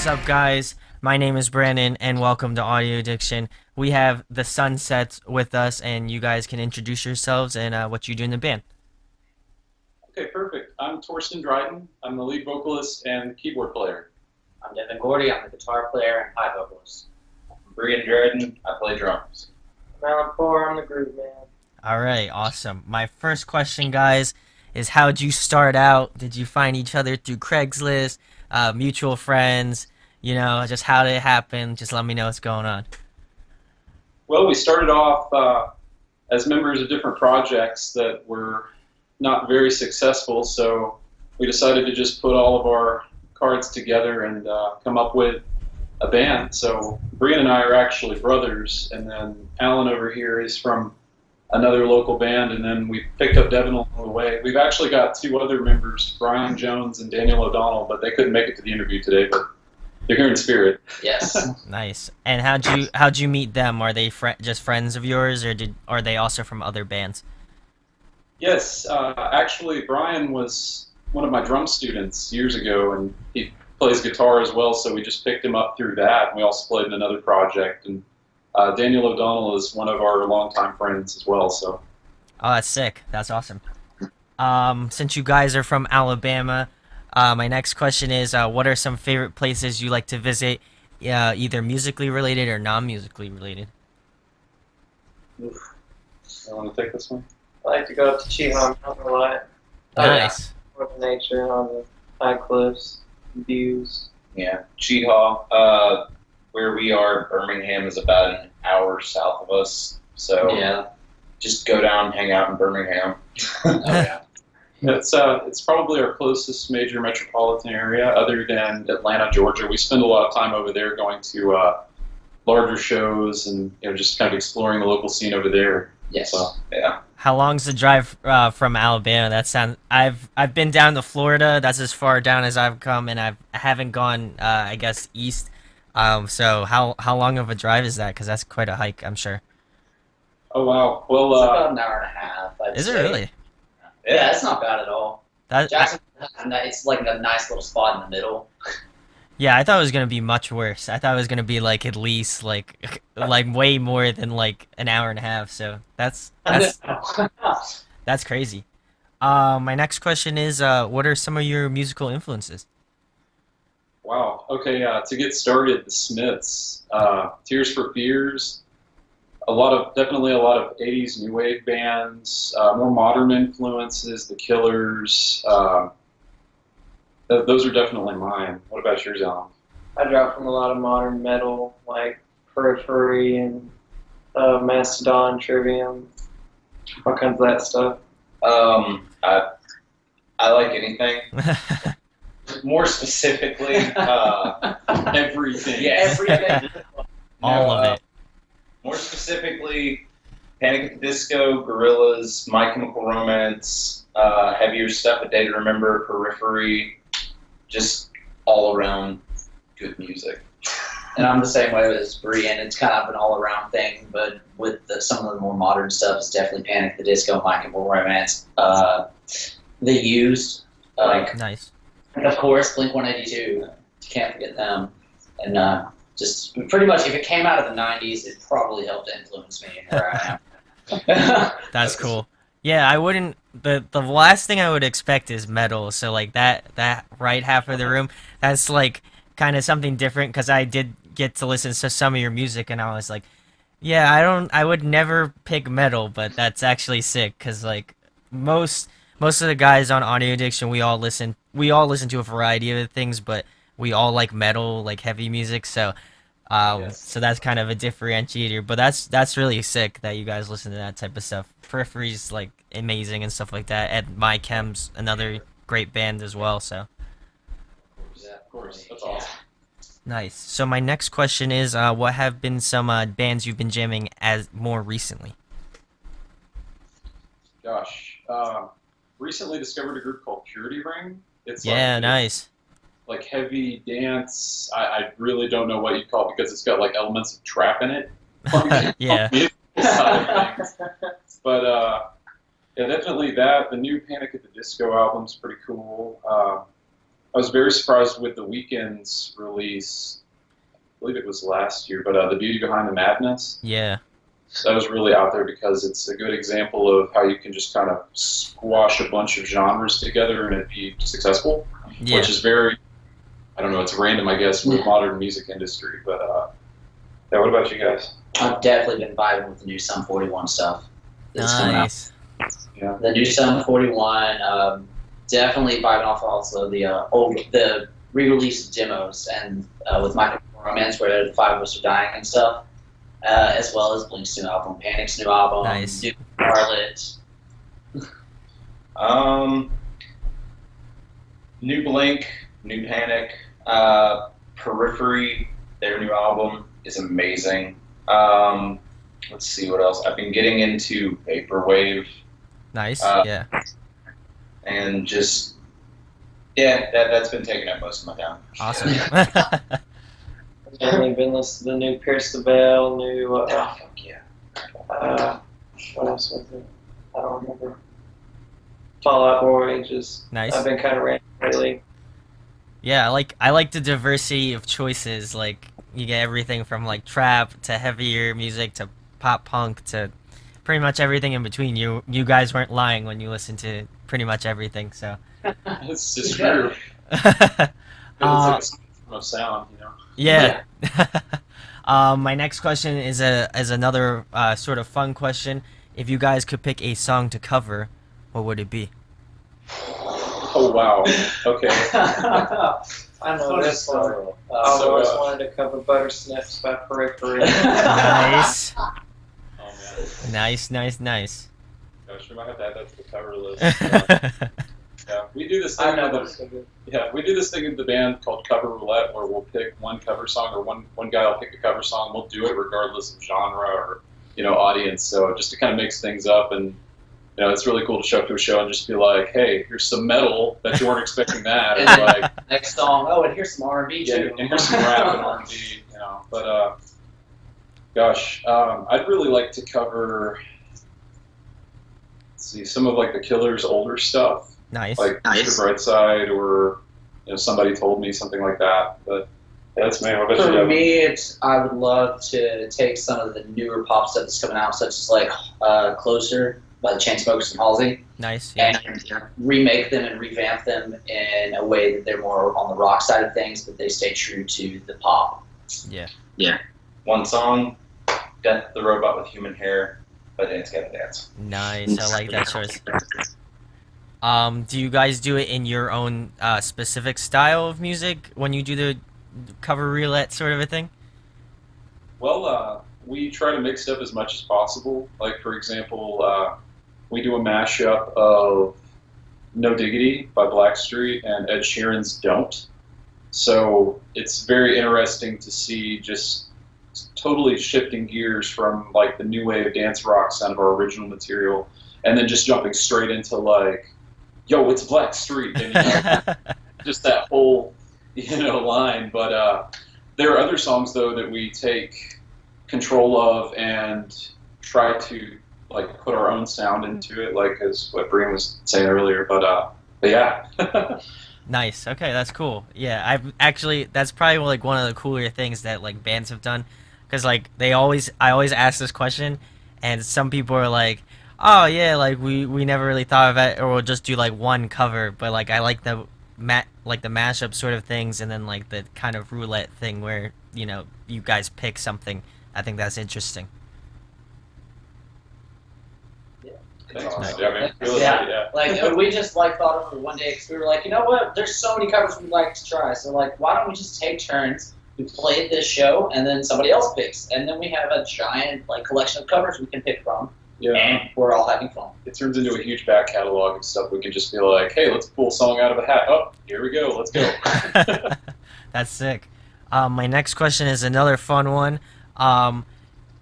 is up, guys? My name is Brandon, and welcome to Audio Addiction. We have the Sunsets with us, and you guys can introduce yourselves and what you do in the band. Okay, perfect. I'm Torsten Dryden. I'm the lead vocalist and keyboard player. I'm Devin Gordy. I'm the guitar player and high vocalist. Brian Dryden, I play drums. Alan Four, I'm the groove man. All right, awesome. My first question, guys, is how'd you start out? Did you find each other through Craigslist, mutual friends? Just how did it happen? Just let me know what's going on. Well, we started off as members of different projects that were not very successful, so we decided to just put all of our cards together and come up with a band. So Brian and I are actually brothers, and then Alan over here is from another local band, and then we picked up Devin along the way. We've actually got two other members, Brian Jones and Daniel O'Donnell, but they couldn't make it to the interview today, but they're here in spirit. Yes. Nice. And how'd you meet them? Are they just friends of yours, or are they also from other bands? Yes, actually Brian was one of my drum students years ago, and he plays guitar as well, so we just picked him up through that, and we also played in another project. And Daniel O'Donnell is one of our longtime friends as well. So. Oh, that's sick. That's awesome. Since you guys are from Alabama, my next question is, what are some favorite places you like to visit, either musically related or non-musically related? Oof. I want to take this one. I like to go up to Cheehan Mountain a lot. Nice. For the nature and all the high cliffs, views. Yeah, Cheetah, where we are, Birmingham is about an hour south of us. So Yeah. just go down, hang out in Birmingham. Oh, yeah. It's probably our closest major metropolitan area, other than Atlanta, Georgia. We spend a lot of time over there, going to larger shows and just kind of exploring the local scene over there. Yes. So, Yeah. How long's the drive from Alabama? I've been down to Florida. That's as far down as I've come, and I haven't gone, I guess, east. So how long of a drive is that? Because that's quite a hike, I'm sure. Oh wow. Well, It's about an hour and a half. I'd Is it say. really? Yeah, it's not bad at all. That Jackson, it's like a nice little spot in the middle. Yeah, I thought it was gonna be much worse. I thought it was gonna be like at least like way more than like an hour and a half. So that's crazy. My next question is, what are some of your musical influences? wow. Okay. To get started, the Smiths, Tears for Fears. Definitely a lot of '80s new wave bands, more modern influences, The Killers. Those are definitely mine. What about yours, Alan? I draw from a lot of modern metal, like Periphery and Mastodon, Trivium, all kinds of that stuff. I like anything. More specifically, Everything. yes. Everything. All of it. More specifically, Panic at the Disco, Gorillaz, My Chemical Romance, heavier stuff, A Day to Remember, Periphery, just all around good music. And I'm the same way as Brian. It's kind of an all-around thing, but with some of the more modern stuff, it's definitely Panic at the Disco, My Chemical Romance, the Used, Nice. of course, Blink-182. Can't forget them. And just pretty much, if it came out of the '90s, it probably helped influence me in where I am. That's cool. Yeah, I wouldn't. The last thing I would expect is metal. So like that right half of the room, that's like kind of something different, because I did get to listen to some of your music, and I was like, yeah, I would never pick metal, but that's actually sick, because like most of the guys on Audio Addiction, we all listen to a variety of things, but we all like metal, like heavy music. So Yes. so that's kind of a differentiator, but that's really sick that you guys listen to that type of stuff. Periphery's like amazing and stuff like that. And My Chem's another great band as well. So Yeah, of course. That's awesome. nice. So my next question is, what have been some bands you've been jamming as more recently? Gosh. Recently discovered a group called Purity Ring. It's Yeah, like, nice. like heavy dance. I really don't know what you'd call it, because it's got like elements of trap in it. Yeah. Side of things. But yeah, definitely that. The new Panic at the Disco album's pretty cool. I was very surprised with the Weeknd's release. I believe it was last year, but The Beauty Behind the Madness. Yeah. That was really out there because it's a good example of how you can just kind of squash a bunch of genres together and it be successful, Yeah. which is very, I don't know, it's random, I guess, with modern music industry. But yeah, what about you guys? I've definitely been vibing with the new Sum 41 stuff that's coming out. Nice. Yeah. The new Sum 41, definitely vibing off also the re-release of demos and with My Chemical Romance where the five of us are dying and stuff, as well as Blink's new album, Panic's new album, Nice. New Charlotte. New Blink, new Panic, Periphery, their new album is amazing. Let's see what else. I've been getting into Vaporwave Nice. Yeah. and just that's been taking up most of my time. Awesome. I've definitely been listening to the new Pierce the Veil, new, Oh, fuck yeah. what else was it? I don't remember. Fall Out Boy, just, Nice. I've been kind of random lately. Yeah, I like the diversity of choices. Like you get everything from like trap to heavier music to pop punk to pretty much everything in between. You guys weren't lying when you listened to pretty much everything. So It's just true. It's like a spectrum of sound, you know. yeah. My next question is another sort of fun question. If you guys could pick a song to cover, what would it be? Oh, wow. Okay. I know this one. I've So, always wanted to cover Butter Sniffs by Periphery. Nice. Oh, man. Nice. Gosh, we might have to add that to the cover list. Yeah, we do this thing. I know with that's so good. Yeah, we do this thing in the band called Cover Roulette, where we'll pick one cover song, or one guy will pick a cover song. We'll do it regardless of genre or audience. So just to kind of mix things up, and it's really cool to show up to a show and just be like, hey, here's some metal that you weren't expecting that, or like, Next song, oh, and here's some R&B yeah, too. and here's some rap and R&B, But gosh, I'd really like to cover. Let's see, some of like the Killers' older stuff. Nice. Like Mr. Brightside or Somebody Told Me, something like that. But yeah, that's me. What about you? For me, I would love to take some of the newer pop stuff that's coming out, such as like Closer by the Chainsmokers and Halsey, Nice. Yeah. and remake them and revamp them in a way that they're more on the rock side of things, but they stay true to the pop. Yeah. One song, Death the Robot with Human Hair by Dance Gavin Dance. Nice. I like that choice. Do you guys do it in your own specific style of music when you do the cover roulette sort of a thing? Well, we try to mix it up as much as possible. Like, for example, we do a mashup of No Diggity by Blackstreet and Ed Sheeran's Don't. So it's very interesting to see just totally shifting gears from like the new wave dance rock sound of our original material, and then just jumping straight into like, yo, it's Blackstreet, and just that whole line. But there are other songs though that we take control of and try to like put our own sound into it, like as what Brian was saying earlier. But yeah. Nice. Okay, that's cool. Yeah, that's probably like one of the cooler things that like bands have done, because like I always ask this question, and some people are like, oh yeah, like we never really thought of it, or we'll just do like one cover. But like I like the mashup sort of things, and then like the kind of roulette thing where you guys pick something. I think that's interesting. Thanks, Nice. man. Yeah, man. Really, Yeah. yeah. Like we just like thought of it one day because we were like, you know what? There's so many covers we'd like to try. So like, why don't we just take turns? We play this show, and then somebody else picks, and then we have a giant like collection of covers we can pick from, Yeah. and we're all having fun. It turns into a huge back catalog of stuff. We can just be like, hey, let's pull a song out of a hat. Oh, here we go. Let's go. That's sick. My next question is another fun one.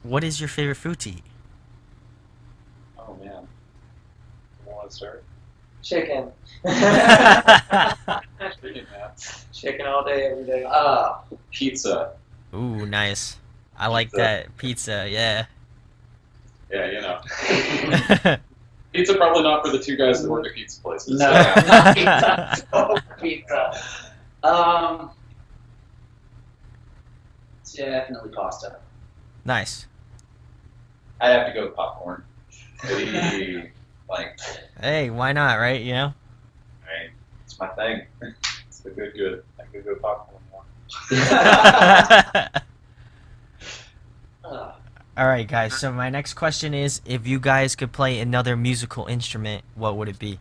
What is your favorite food to eat? Oh, man. You want to start? Chicken. Chicken, man. Chicken all day, every day. Pizza. Ooh, nice. I like Pizza. that. Pizza, yeah. Yeah, Pizza probably not for the two guys that work at pizza places. No, not pizza. Oh, pizza. Definitely pasta. Nice. I'd have to go with popcorn. Hey, like, Hey, why not, right? You know? right, it's my thing. It's a good. I could go popcorn more. All right, guys. So my next question is, if you guys could play another musical instrument, what would it be?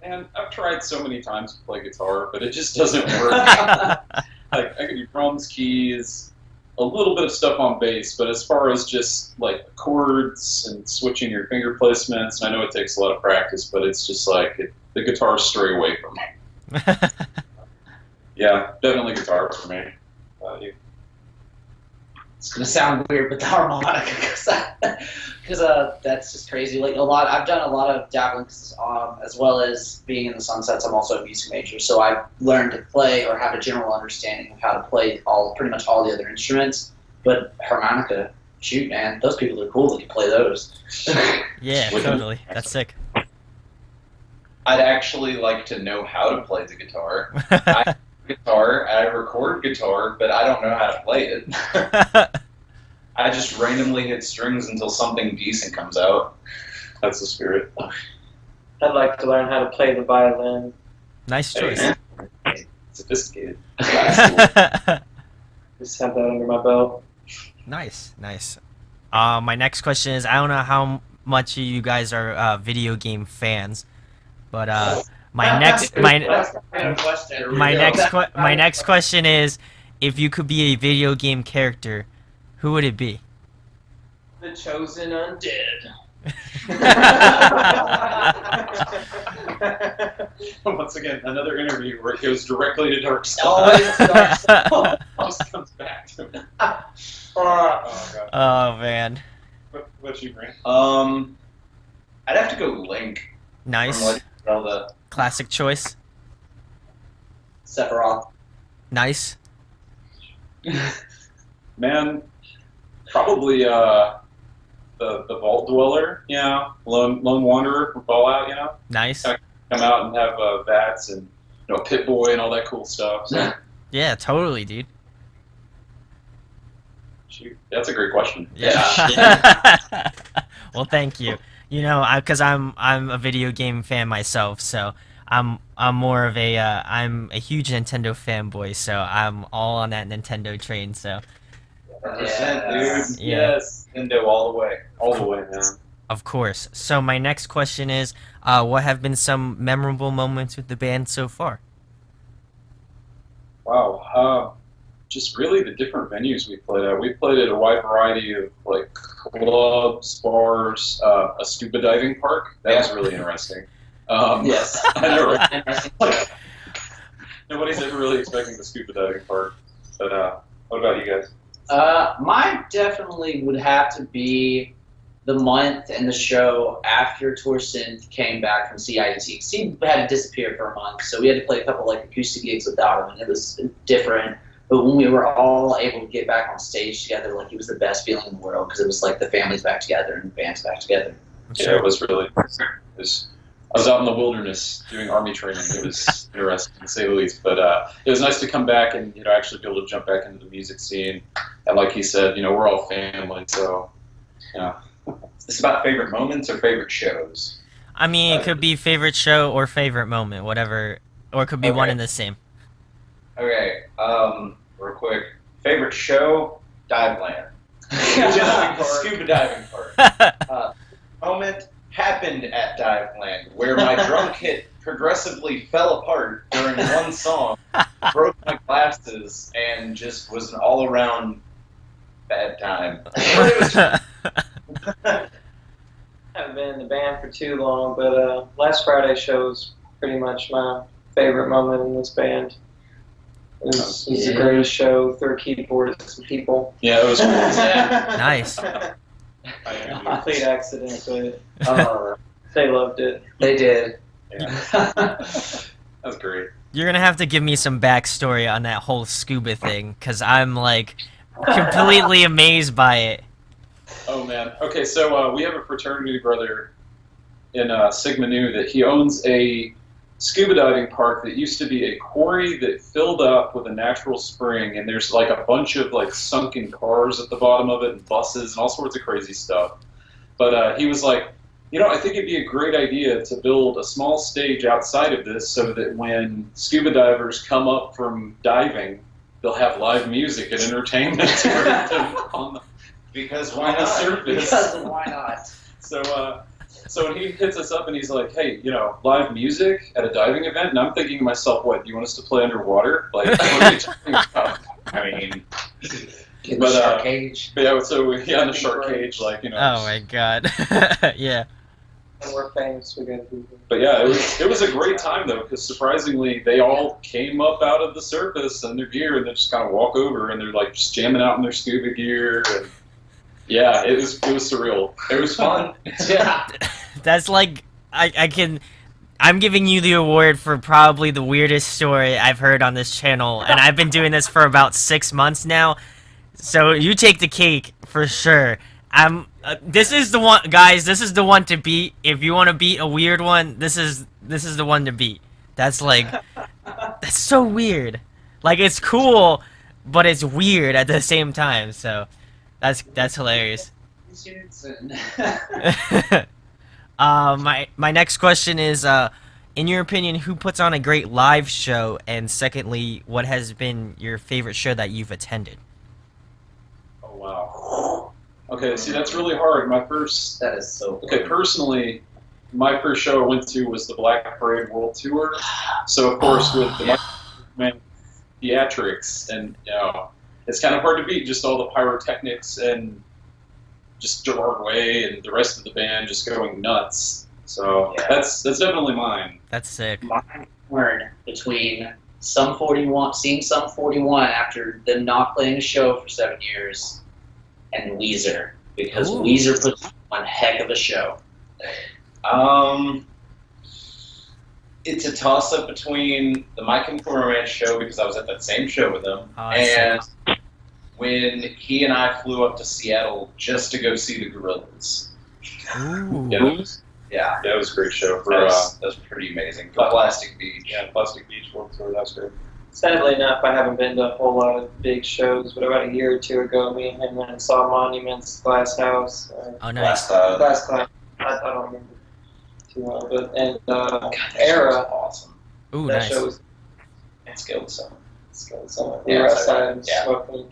And I've tried so many times to play guitar, but it just doesn't work. Like I can do drums, keys, a little bit of stuff on bass, but as far as just like chords and switching your finger placements, and I know it takes a lot of practice, but it's just like the guitar's stray away from me. Yeah, definitely guitar for me. You? It's gonna sound weird, but the harmonica, because that's just crazy. Like I've done a lot of dabbling, as well as being in the Sunsets. I'm also a music major, so I've learned to play or have a general understanding of how to play pretty much all the other instruments. But harmonica, shoot, man, those people are cool that can play those. Yeah, totally. That's sick. I'd actually like to know how to play the guitar. I have guitar, I record guitar, but I don't know how to play it. I just randomly hit strings until something decent comes out. That's the spirit. I'd like to learn how to play the violin. Nice choice. Sophisticated. Just have that under my belt. Nice. My next question is, I don't know how much of you guys are video game fans, but my next question is, if you could be a video game character, who would it be? The Chosen Undead. Once again, another interview where it goes directly to Dark Side. Always Dark Side. Always comes back to me. Oh, God. Oh man, What you bring? I'd have to go Link. nice. From Legend of Zelda. Classic choice. Sephiroth. Nice. Man, probably the Vault Dweller, you know, Lone Wanderer from Fallout, you know, Nice. come out and have VATS and Pit Boy and all that cool stuff. So, Yeah, totally, dude. shoot, that's a great question. Yeah. Well, thank you. You know, because I'm a video game fan myself, so I'm more of I'm a huge Nintendo fanboy, so I'm all on that Nintendo train. So 100%, dude. Yeah. Yes, Nintendo all the way, man. of course. So my next question is, what have been some memorable moments with the band so far? Wow. Just really the different venues we played at. We played at a wide variety of like clubs, bars, a scuba diving park. That was really interesting. Yes. I know, right? Interesting. Nobody's ever really expecting the scuba diving part. But what about you guys? Mine definitely would have to be the month and the show after Torsten came back from CIT. He had to disappear for a month, so we had to play a couple like acoustic gigs without him, and it was different. But when we were all able to get back on stage together, like it was the best feeling in the world, because it was like the family's back together and the band's back together. Yeah, it was really. I was out in the wilderness doing army training. It was interesting, to say the least. But it was nice to come back and actually be able to jump back into the music scene. And like he said, we're all family, so It's about favorite moments or favorite shows? I mean, it could be favorite show or favorite moment, whatever, or it could be one Okay. and the same. Okay, real quick. Favorite show? Diveland. Scuba diving part. Moment happened at Diveland where my drum kit progressively fell apart during one song, broke my glasses, and just was an all-around bad time. I haven't been in the band for too long, but last Friday's show was pretty much my favorite moment in this band. It was the greatest show through a keyboard and some people. yeah, it was. Nice. Complete accident, but they loved it. They did. That was great. You're gonna have to give me some backstory on that whole scuba thing, because I'm like completely amazed by it. Oh man. Okay, so we have a fraternity brother in Sigma Nu that he owns a scuba diving park that used to be a quarry that filled up with a natural spring, and there's like a bunch of like sunken cars at the bottom of it and buses and all sorts of crazy stuff. But he was like, I think it'd be a great idea to build a small stage outside of this so that when scuba divers come up from diving, they'll have live music and entertainment for them on the, Because why on the not? surface. Because why not? So he hits us up and he's like, hey, live music at a diving event? And I'm thinking to myself, what, do you want us to play underwater? Like, what are you talking about? I mean, In the shark cage. But yeah, so in the shark cage, like, Oh my god. Yeah. And we're famous for good people. But yeah, it was a great time though, because surprisingly they all came up out of the surface in their gear and they just kind of walk over and they're like just jamming out in their scuba gear. And yeah, it was surreal. it was fun. Yeah. That's like I'm giving you the award for probably the weirdest story I've heard on this channel, and I've been doing this for about 6 months now. So you take the cake for sure. This is the one, guys. This is the one to beat. If you want to beat a weird one, this is the one to beat. That's so weird. Like, it's cool, but it's weird at the same time. So that's hilarious. My next question is, in your opinion, who puts on a great live show? And secondly, what has been your favorite show that you've attended? Oh wow. Okay, see that's really hard. That is so cool. Okay, personally, my first show I went to was the Black Parade World Tour. So of course with the theatrics, and it's kind of hard to beat just all the pyrotechnics and just Gerard Way and the rest of the band just going nuts. So Yeah. that's definitely mine. That's sick. Mine were between Sum 41, seeing Sum 41 after them not playing a show for 7 years, and Weezer, because Ooh. Weezer puts on one heck of a show. It's a toss-up between the My Chemical Romance show, because I was at that same show with him, Oh, I see. and when he and I flew up to Seattle just to go see the Gorillas. Ooh. Yeah, That was a great show for that was pretty amazing. For Plastic Beach. Plastic Beach World Tour. That was great. Sadly enough, I haven't been to a whole lot of big shows, but about a year or two ago, me and him went and saw Monuments, Glass House, Oh, nice. Glass Cloud. I don't remember too well, but Era. Awesome. Ooh, That nice. show was It's good. So. we were Yeah, outside and yeah. smoking.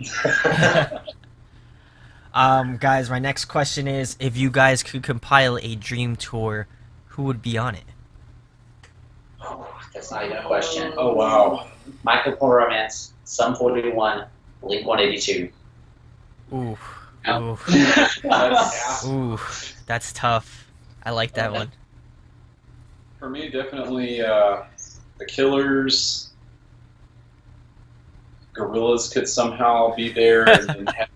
Guys, my next question is, if you guys could compile a dream tour, who would be on it? Oh, that's not even a question. Oh wow. My Chemical Romance, Sum 41, Blink 182. Ooh. No. Ooh. Ooh. That's tough. I like that one. For me, definitely the Killers. Gorillas could somehow be there, and then have,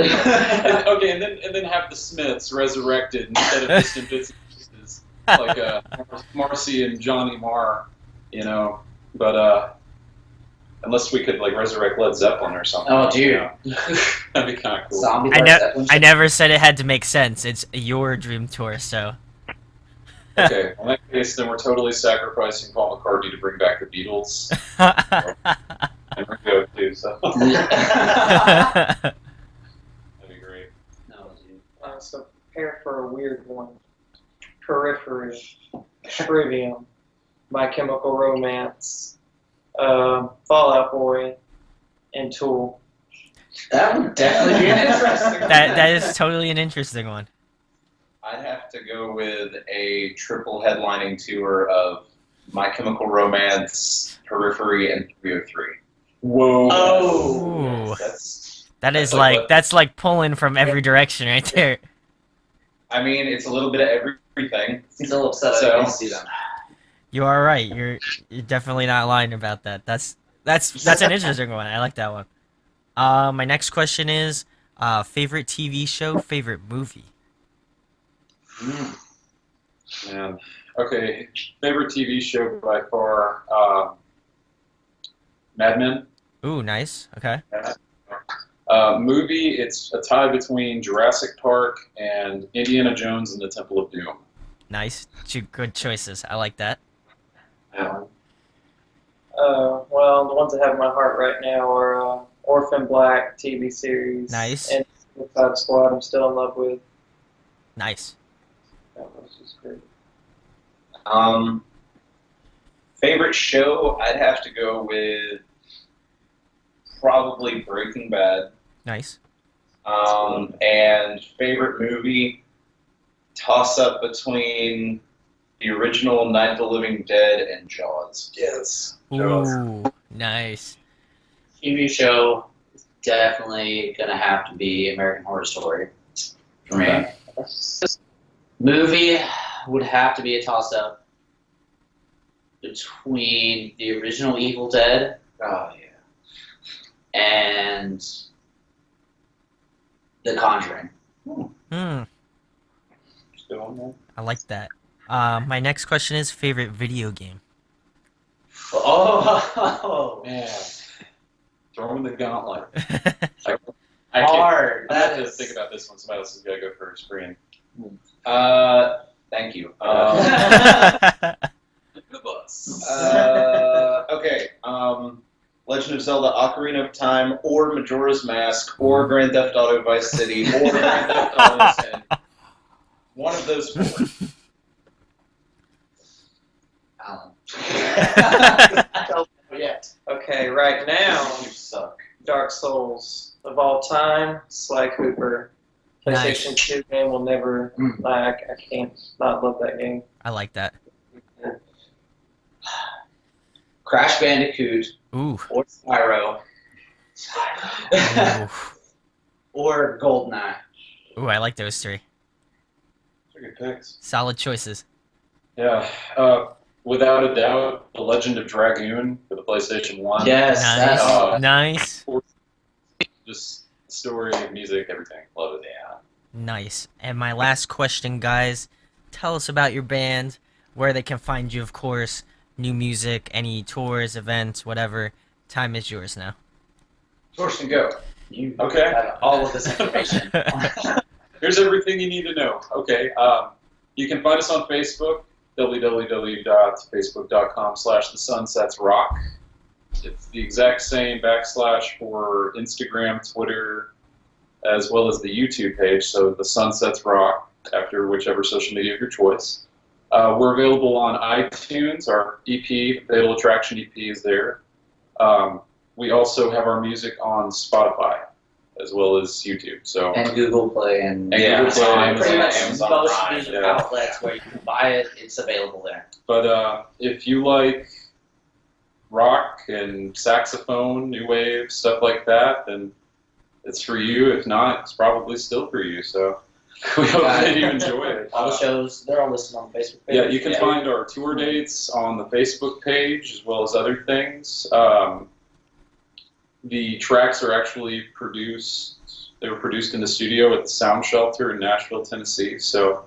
and then have the Smiths resurrected instead of just in bits and pieces, like Marcy and Johnny Marr, But unless we could like resurrect Led Zeppelin or something. Oh, dude. That'd be kind of cool. Zombie I Led know. Zeppelin. I never said it had to make sense. It's your dream tour, so. Okay, in that case, then we're totally sacrificing Paul McCartney to bring back the Beatles. And Ringo too, so that'd be great. No, dude. So prepare for a weird one. Periphery, Trivium, My Chemical Romance, Fall Out Boy, and Tool. That would definitely be an interesting one. that is totally an interesting one. I'd have to go with a triple headlining tour of My Chemical Romance, Periphery, and 303. Whoa. Oh. Ooh. That's That's like pulling from every direction right there. I mean, it's a little bit of everything. He's a little upset So- I didn't see them. You are right. You're definitely not lying about that. That's an interesting one. I like that one. My next question is, favorite TV show, favorite movie. Man. Okay, favorite TV show by far, Mad Men. Ooh, nice. Okay. Movie, it's a tie between Jurassic Park and Indiana Jones and the Temple of Doom. Nice. Good choices. I like that. Alan. Well, the ones that have my heart right now are Orphan Black TV series. Nice. And Suicide Squad. I'm still in love with. Nice. That was just great. Favorite show? I'd have to go with probably Breaking Bad. Nice. And favorite movie? Toss up between the original Night of the Living Dead and Jaws. Yes. Ooh, nice. TV show is definitely gonna have to be American Horror Story for me. Okay. Movie would have to be a toss-up between the original Evil Dead Oh yeah. and The Conjuring. Hmm. Still on there? I like that. My next question is favorite video game. Oh, Man. Throwing the gauntlet. Nice. I can't. hard. I have That to is. think about this one. Somebody else has got to go first. Brian. Thank you. The bus. Okay. Legend of Zelda: Ocarina of Time, or Majora's Mask, or Grand Theft Auto Vice City, or Grand Theft Auto 10. One of those four. Alan. I don't know yet. Okay, right now, You suck. Dark Souls of all time, Sly Cooper. PlayStation Nice. 2 game will never lack. I can't not love that game. I like that. Crash Bandicoot Ooh. or Spyro Ooh. or Goldeneye. Ooh, I like those three. Those are good picks. Solid choices. Yeah. Without a doubt, The Legend of Dragoon for the PlayStation 1. Yes, Nice. Uh, Nice. Just story, music, everything. Love it. Yeah. Nice. And my last question, guys. Tell us about your band, where they can find you, of course, new music, any tours, events, whatever. Time is yours now. Torsten, go. You Okay. have all of this information. Here's everything you need to know. Okay. You can find us on Facebook, www.facebook.com/thesunsetsrock. It's the exact same / for Instagram, Twitter, as well as the YouTube page. So the Sunsets Rock after whichever social media of your choice. We're available on iTunes. Our EP, Fatal Attraction EP, is there. We also have our music on Spotify as well as YouTube. So And Google Play and Yeah, Google Play, Amazon, pretty much Amazon most Prime, music yeah. outlets where you can buy it, it's available there. But if you like rock and saxophone, new wave, stuff like that, then it's for you. If not, it's probably still for you. So we hope that you enjoy it. All the shows, they're all listed on the Facebook page. Yeah, you can find our tour dates on the Facebook page as well as other things. The tracks are actually produced. They were produced in the studio at the Sound Shelter in Nashville, Tennessee. So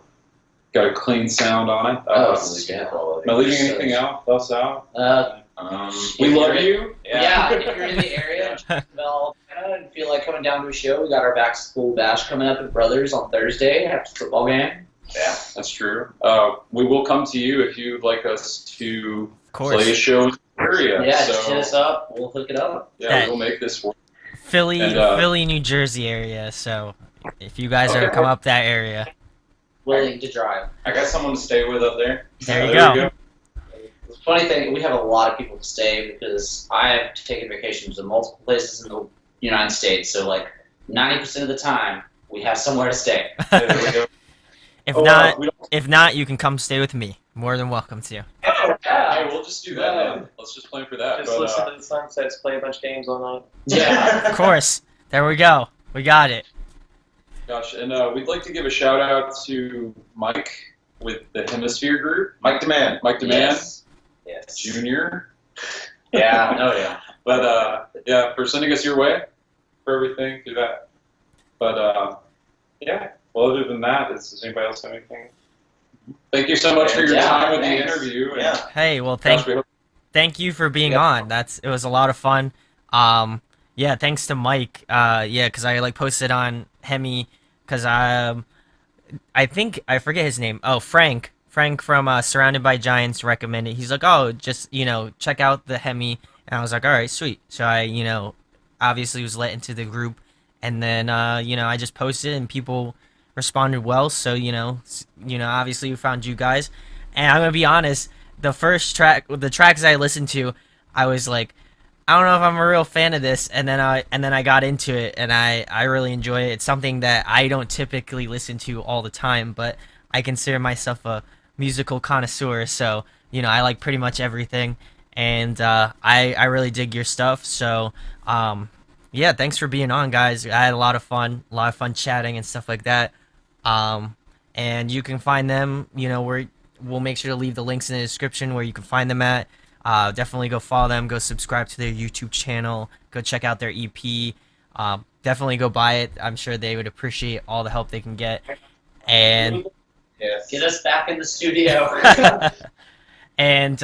got a clean sound on it. Am I leaving anything else out? We if love you're in- you. Yeah, if you're in the area and feel like coming down to a show, we got our back to school bash coming up at Brothers on Thursday after the football game. Yeah, that's true. We will come to you if you'd like us to Of course. play a show in the area. Yeah, so, just hit us up. We'll hook it up. yeah, we'll make this work. Philly, And, Philly, New Jersey area. So if you guys ever Okay. come up that area, Willing to drive. I got someone to stay with up there. there you There we go. The funny thing, we have a lot of people to stay because I have taken vacations in multiple places in the United States. So like 90% of the time, we have somewhere to stay. There we go. If Oh, not, we don't- if not, you can come stay with me. More than welcome to. hey, we'll just do that then. Let's just plan for that. Just But, listen to the Sunsets, play a bunch of games all night. Yeah. Of course. There we go. We got it. gosh, and we'd like to give a shout out to Mike with the Hemisphere Group. Mike Demand. Mike Demand Yes. Jr. Yeah, oh yeah. But yeah, for sending us your way for everything, do that. But yeah, well, other than that, does anybody else have anything? Thank you so much for your Yeah, time with thanks. the interview. And Yeah. Hey, well, gosh, we hope- thank you for being Yeah. on. It was a lot of fun. Yeah, thanks to Mike. Yeah, because I like posted on Hemi, because I think I forget his name. Oh, Frank Frank from Surrounded by Giants recommended. He's like, oh, just check out the Hemi, and I was like, all right, sweet. So I obviously was let into the group, and then I just posted and people responded well. So obviously we found you guys, and I'm gonna be honest. The tracks I listened to, I was like, I don't know if I'm a real fan of this, and then I got into it, and I really enjoy it. It's something that I don't typically listen to all the time, but I consider myself a musical connoisseur, so I like pretty much everything, and I really dig your stuff. So yeah, thanks for being on, guys. I had a lot of fun chatting and stuff like that. And you can find them, where we'll make sure to leave the links in the description where you can find them at. Definitely go follow them, go subscribe to their YouTube channel, go check out their EP. Definitely go buy it. I'm sure they would appreciate all the help they can get. And Yes. Get us back in the studio. and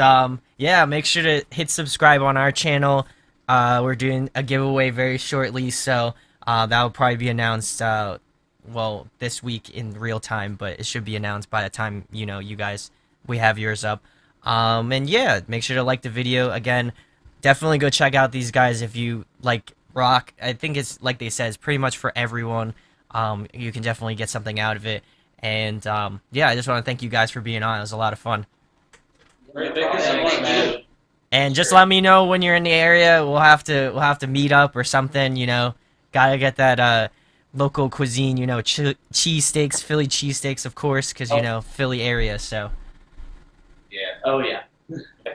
yeah, make sure to hit subscribe on our channel. We're doing a giveaway very shortly, so that will probably be announced this week in real time, but it should be announced by the time you guys we have yours up. And yeah, make sure to like the video. Again, definitely go check out these guys if you like rock. I think it's like they said, it's pretty much for everyone. You can definitely get something out of it. And yeah, I just want to thank you guys for being on. It was a lot of fun. Great, thank you so much, man. And just let me know when you're in the area. We'll have to meet up or something. Gotta get that local cuisine. Cheesesteaks, Philly cheesesteaks, of course, because Philly area. So. Yeah. Oh yeah.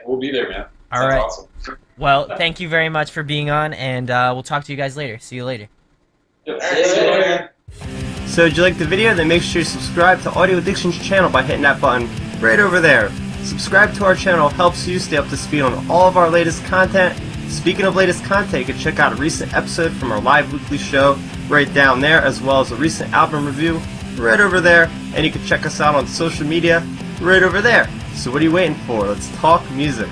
We'll be there, man. All Sounds right. Awesome. Well, thank you very much for being on, and we'll talk to you guys later. See you later. Yep. All right, see you later. So did you like the video? Then make sure you subscribe to Audio Addiction's channel by hitting that button right over there. Subscribe to our channel helps you stay up to speed on all of our latest content. Speaking of latest content, you can check out a recent episode from our live weekly show right down there, as well as a recent album review right over there. And you can check us out on social media right over there. So what are you waiting for? Let's talk music.